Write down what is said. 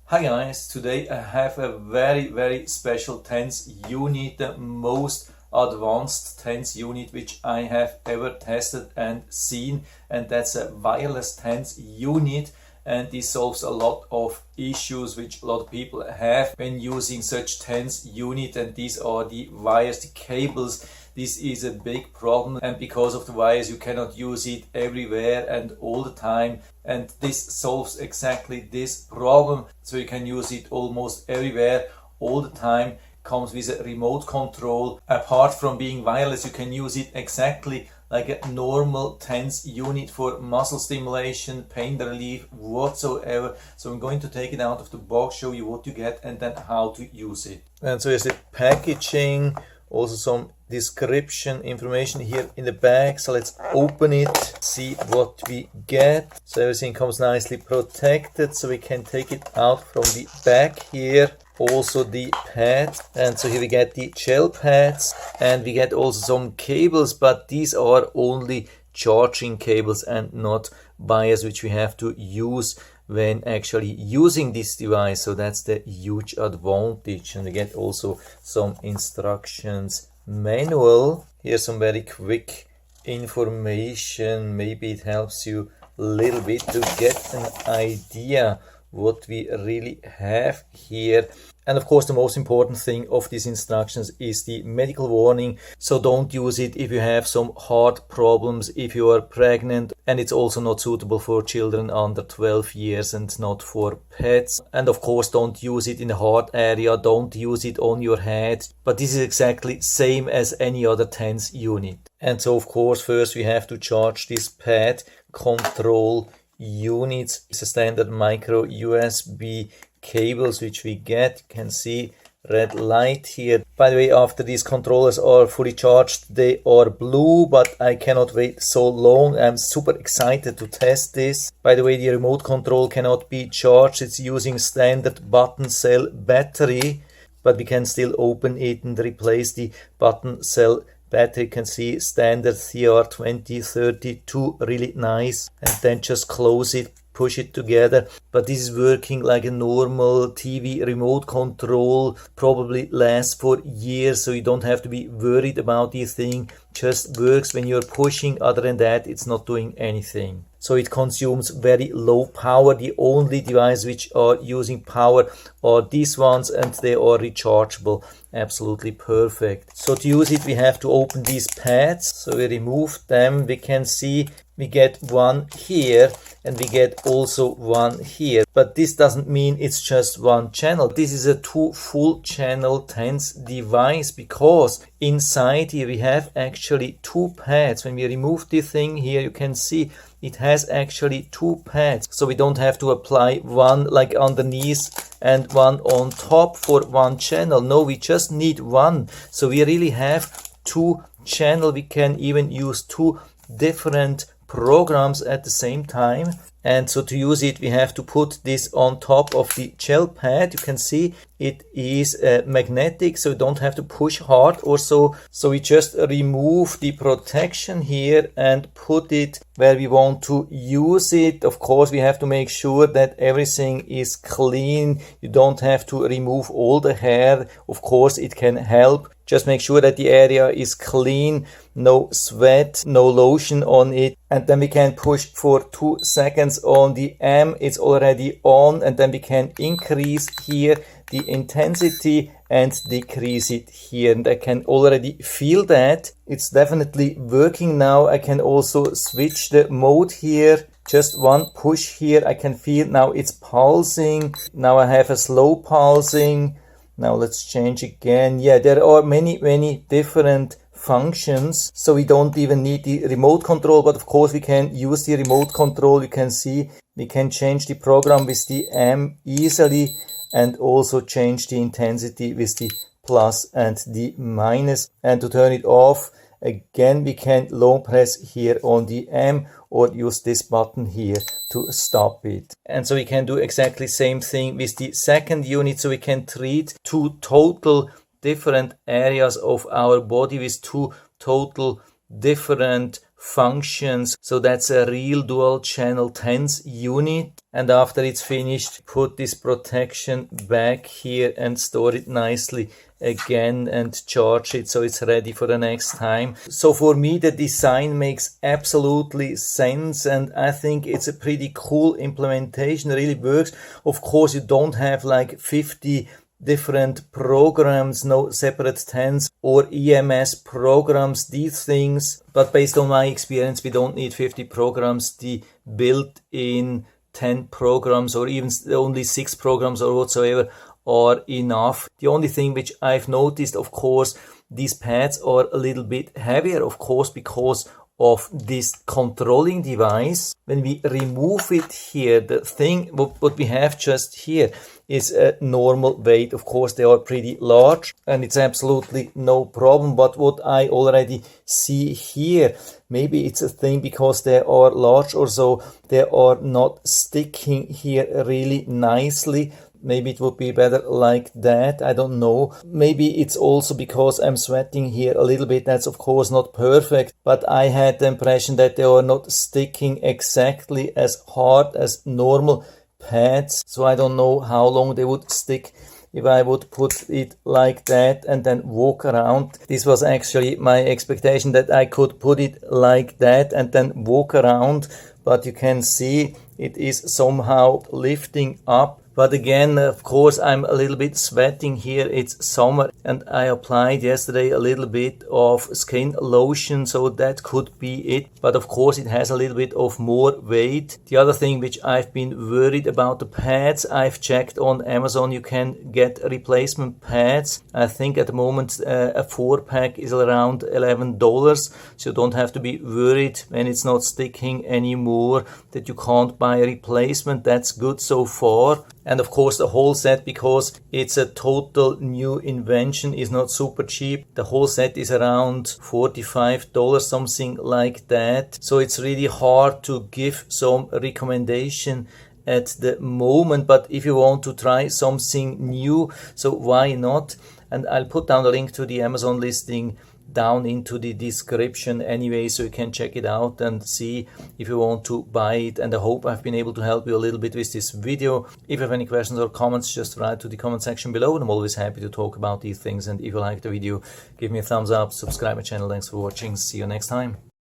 Hi guys, today I have a very special TENS unit, the most advanced TENS unit which I have ever tested and seen, and that's a wireless TENS unit, and this solves a lot of issues which a lot of people have when using such TENS unit, and these are the wires, the cables. This is a big problem, and because of the wires you cannot use it everywhere and all the time, and this solves exactly this problem. So you can use it almost everywhere all the time. Comes with a remote control. Apart from being wireless, you can use it exactly like a normal TENS unit for muscle stimulation, pain relief, whatsoever. So I'm going to take it out of the box, show you what you get and then how to use it. And so here's the packaging, also some description information here in the back. So let's open it, see what we get. So everything comes nicely protected, so we can take it out from the back here. Also the pad, and so here we get the gel pads, and we get also some cables, but these are only charging cables and not wires which we have to use when actually using this device. So that's the huge advantage. And we get also some instructions manual. Here's some very quick information. Maybe it helps you a little bit to get an idea what we really have here. And of course the most important thing of these instructions is the medical warning. So don't use it if you have some heart problems, if you are pregnant, and it's also not suitable for children under 12 years and not for pets. And of course don't use it in the heart area, don't use it on your head, but this is exactly same as any other TENS unit. And so of course first we have to charge this pad control units. It's a standard micro USB cables which we get. You can see red light here. By the way, after these controllers are fully charged, they are blue, but I cannot wait so long. I'm super excited to test this. By the way, the remote control cannot be charged. It's using standard button cell battery, but we can still open it and replace the button cell battery. You can see standard CR2032, really nice, and then just close it, push it together. But this is working like a normal TV remote control, probably lasts for years, so you don't have to be worried about this thing. Just works when you're pushing. Other than that, it's not doing anything. So it consumes very low power. The only device which are using power are these ones, and they are rechargeable. Absolutely perfect. So to use it, we have to open these pads. So we remove them. We can see we get one here and we get also one here. But this doesn't mean it's just one channel. This is a two full channel TENS device, because inside here we have actually two pads. When we remove the thing here, you can see it has actually two pads. So we don't have to apply one like underneath and one on top for one channel. No, we just need one. So we really have two channels. We can even use two different programs at the same time. And so to use it, we have to put this on top of the gel pad. You can see it is magnetic, so you don't have to push hard or so. So we just remove the protection here and put it where we want to use it. Of course, we have to make sure that everything is clean. You don't have to remove all the hair. Of course, it can help. Just make sure that the area is clean, no sweat, no lotion on it. And then we can push for 2 seconds on the amp. It's already on, and then we can increase here the intensity and decrease it here. And I can already feel that it's definitely working now. I can also switch the mode here. Just one push here. I can feel now it's pulsing. Now I have a slow pulsing. Now let's change again. Yeah, there are many different functions, so we don't even need the remote control, but of course we can use the remote control. You can see we can change the program with the M easily, and also change the intensity with the plus and the minus. And to turn it off, again we can long press here on the M or use this button here to stop it. And so we can do exactly same thing with the second unit. So we can treat two total different areas of our body with two total different functions. So that's a real dual channel TENS unit. And after it's finished, put this protection back here and store it nicely again and charge it so it's ready for the next time. So for me the design makes absolutely sense, and I think it's a pretty cool implementation. It really works. Of course you don't have like 50 different programs, no separate TENS or EMS programs, these things, but based on my experience we don't need 50 programs. The built-in 10 programs or even only 6 programs or whatsoever are enough. The only thing which I've noticed, of course, these pads are a little bit heavier, of course, because of this controlling device. When we remove it here, the thing what we have just here is a normal weight. Of course they are pretty large and it's absolutely no problem, but what I already see here, maybe it's a thing because they are large or so, they are not sticking here really nicely. Maybe it would be better like that, I don't know. Maybe it's also because I'm sweating here a little bit. That's of course not perfect, but I had the impression that they are not sticking exactly as hard as normal pads. So I don't know how long they would stick if I would put it like that and then walk around. This was actually my expectation, that I could put it like that and then walk around, but you can see it is somehow lifting up. But again, of course, I'm a little bit sweating here. It's summer and I applied yesterday a little bit of skin lotion, so that could be it. But of course, it has a little bit of more weight. The other thing which I've been worried about the pads, I've checked on Amazon, you can get replacement pads. I think at the moment a 4-pack is around $11, so you don't have to be worried when it's not sticking anymore that you can't buy a replacement. That's good so far. And of course the whole set, because it's a total new invention, is not super cheap. The whole set is around $45, something like that. So it's really hard to give some recommendation at the moment, but if you want to try something new, so why not? And I'll put down the link to the Amazon listing down into the description anyway, so you can check it out and see if you want to buy it. And I hope I've been able to help you a little bit with this video. If you have any questions or comments, just write to the comment section below, and I'm always happy to talk about these things. And if you like the video, give me a thumbs up, subscribe my channel. Thanks for watching, see you next time.